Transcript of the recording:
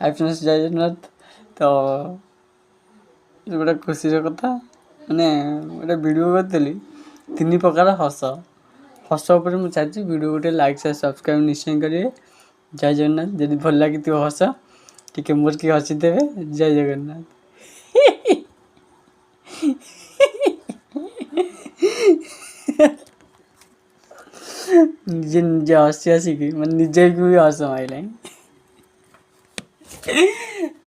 High friends ଜୟ ଜଗନ୍ନାଥ। ତ ଗୋଟେ ଖୁସିର କଥା, ମାନେ ଗୋଟେ ଭିଡ଼ିଓ କରିଥିଲି 3 ପ୍ରକାର ହସ ଉପରେ ମୁଁ ଚାଲିଛି। ଭିଡ଼ିଓ ଗୋଟେ ଲାଇକ୍ ସେୟାର ସବସ୍କ୍ରାଇବ୍ ନିଶ୍ଚୟ କରିବେ। ଜୟ ଜଗନ୍ନାଥ। ଯଦି ଭଲ ଲାଗିଥିବ ହସ ଟିକେ ମୋର ଟିକେ ହସିଦେବେ। ଜୟ ଜଗନ୍ନାଥ। ନିଜେ ହସି ହସିକି ମାନେ ନିଜକୁ ବି ହସ ମାଇଲାଣି।